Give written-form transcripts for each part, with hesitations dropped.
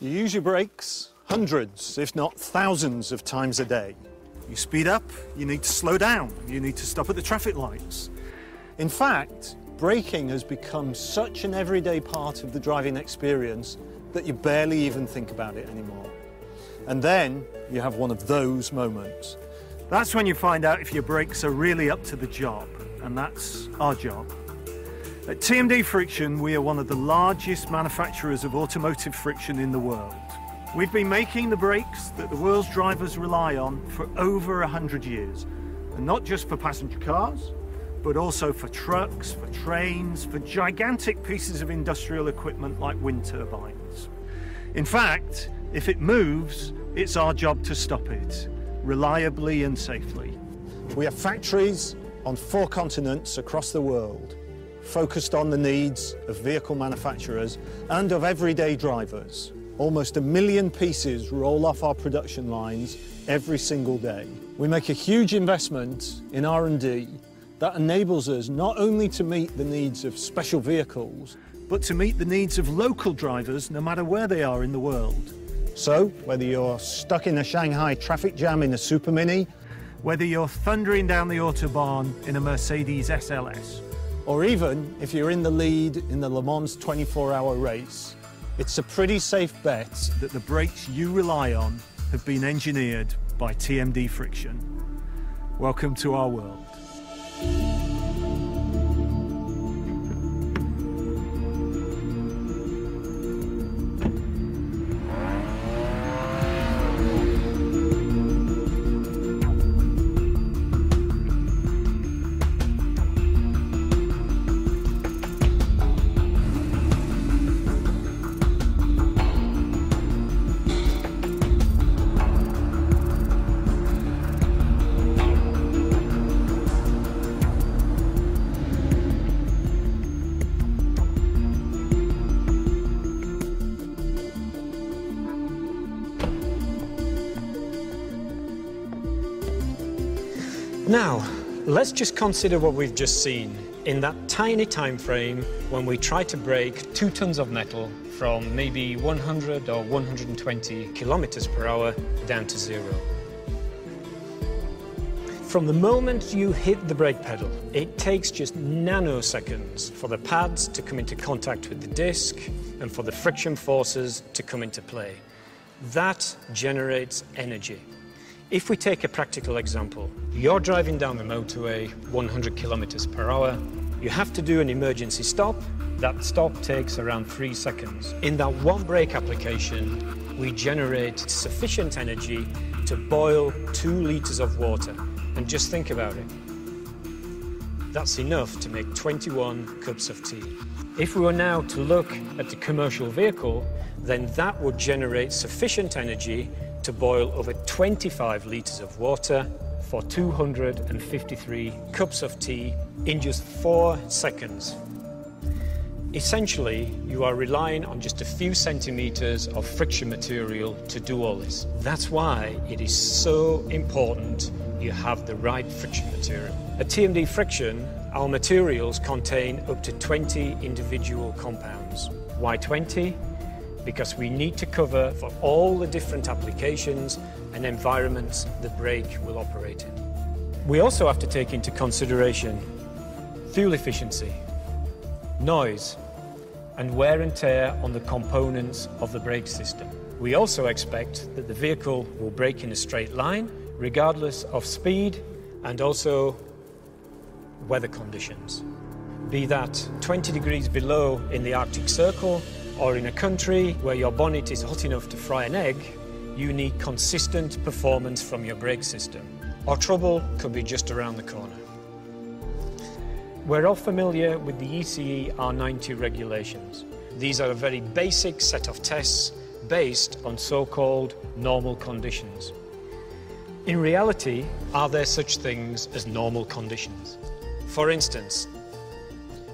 You use your brakes hundreds, if not thousands of times a day. You speed up, you need to slow down, you need to stop at the traffic lights. In fact, braking has become such an everyday part of the driving experience that you barely even think about it anymore. And then you have one of those moments. That's when you find out if your brakes are really up to the job, and that's our job. At TMD Friction, we are one of the largest manufacturers of automotive friction in the world. We've been making the brakes that the world's drivers rely on for over 100 years, and not just for passenger cars, but also for trucks, for trains, for gigantic pieces of industrial equipment like wind turbines. In fact, if it moves, it's our job to stop it, reliably and safely. We have factories on 4 continents across the world, focused on the needs of vehicle manufacturers and of everyday drivers. Almost 1 million pieces roll off our production lines every single day. We make a huge investment in R&D that enables us not only to meet the needs of special vehicles, but to meet the needs of local drivers no matter where they are in the world. So, whether you're stuck in a Shanghai traffic jam in a Super Mini, whether you're thundering down the Autobahn in a Mercedes SLS, or even if you're in the lead in the Le Mans 24-hour race, it's a pretty safe bet that the brakes you rely on have been engineered by TMD Friction. Welcome to our world. Now, let's just consider what we've just seen in that tiny time frame when we try to brake 2 tons of metal from maybe 100 or 120 kilometers per hour down to 0. From the moment you hit the brake pedal, it takes just nanoseconds for the pads to come into contact with the disc and for the friction forces to come into play. That generates energy. If we take a practical example, you're driving down the motorway 100 kilometers per hour, you have to do an emergency stop. That stop takes around 3 seconds. In that one brake application, we generate sufficient energy to boil 2 liters of water. And just think about it. That's enough to make 21 cups of tea. If we were now to look at the commercial vehicle, then that would generate sufficient energy to boil over 25 litres of water for 253 cups of tea in just 4 seconds. Essentially, you are relying on just a few centimetres of friction material to do all this. That's why it is so important you have the right friction material. At TMD Friction, our materials contain up to 20 individual compounds. Why 20? Because we need to cover for all the different applications and environments the brake will operate in. We also have to take into consideration fuel efficiency, noise, and wear and tear on the components of the brake system. We also expect that the vehicle will brake in a straight line, regardless of speed and also weather conditions. Be that 20 degrees below in the Arctic Circle, or in a country where your bonnet is hot enough to fry an egg, you need consistent performance from your brake system, or trouble could be just around the corner. We're all familiar with the ECE R90 regulations. These are a very basic set of tests based on so-called normal conditions. In reality, are there such things as normal conditions? For instance,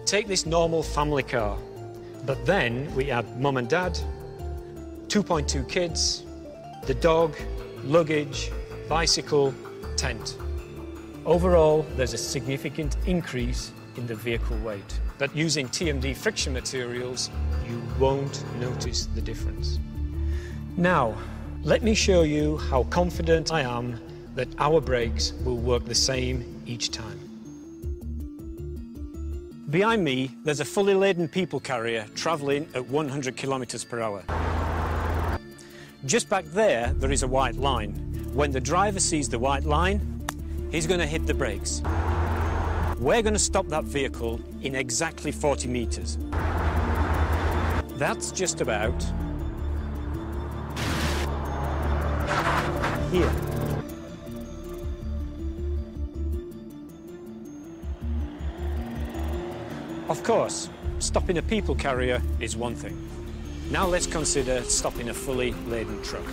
take this normal family car, but then we add mum and dad, 2.2 kids, the dog, luggage, bicycle, tent. Overall, there's a significant increase in the vehicle weight. But using TMD friction materials, you won't notice the difference. Now, let me show you how confident I am that our brakes will work the same each time. Behind me, there's a fully laden people carrier travelling at 100 kilometres per hour. Just back there, there is a white line. When the driver sees the white line, he's going to hit the brakes. We're going to stop that vehicle in exactly 40 metres. That's just about here. Of course, stopping a people carrier is one thing. Now let's consider stopping a fully laden truck.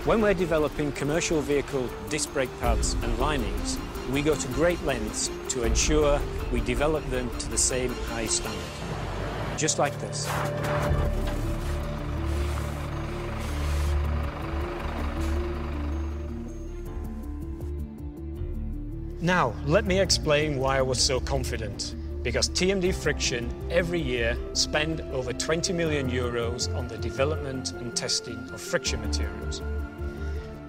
When we're developing commercial vehicle disc brake pads and linings, we go to great lengths to ensure we develop them to the same high standard. Just like this. Now, let me explain why I was so confident. Because TMD Friction every year spend over 20 million euros on the development and testing of friction materials.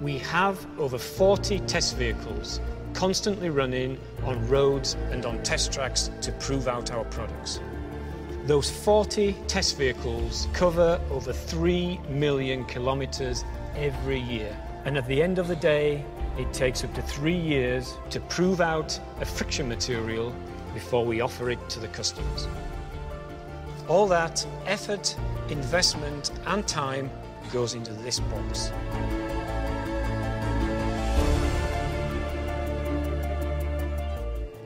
We have over 40 test vehicles constantly running on roads and on test tracks to prove out our products. Those 40 test vehicles cover over 3 million kilometers every year. And at the end of the day, it takes up to 3 years to prove out a friction material before we offer it to the customers. All that effort, investment and time goes into this box.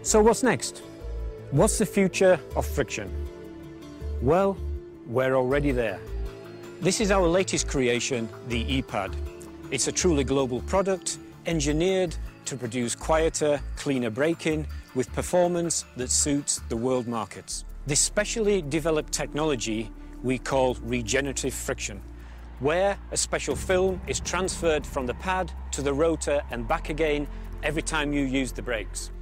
So what's next? What's the future of friction? Well, we're already there. This is our latest creation, the e-pad. It's a truly global product, engineered to produce quieter, cleaner braking with performance that suits the world markets. This specially developed technology we call regenerative friction, where a special film is transferred from the pad to the rotor and back again every time you use the brakes.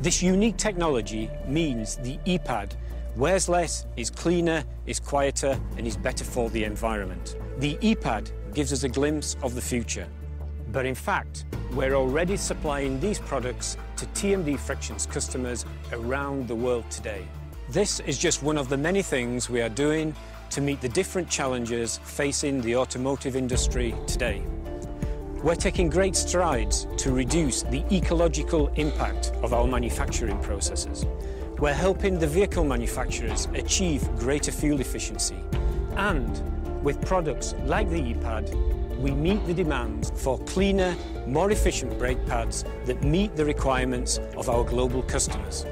This unique technology means the e-pad wears less, is cleaner, is quieter and is better for the environment. The e-pad gives us a glimpse of the future. But in fact, we're already supplying these products to TMD Friction's customers around the world today. This is just one of the many things we are doing to meet the different challenges facing the automotive industry today. We're taking great strides to reduce the ecological impact of our manufacturing processes. We're helping the vehicle manufacturers achieve greater fuel efficiency. And with products like the e-pad, we meet the demands for cleaner, more efficient brake pads that meet the requirements of our global customers.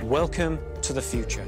Welcome to the future.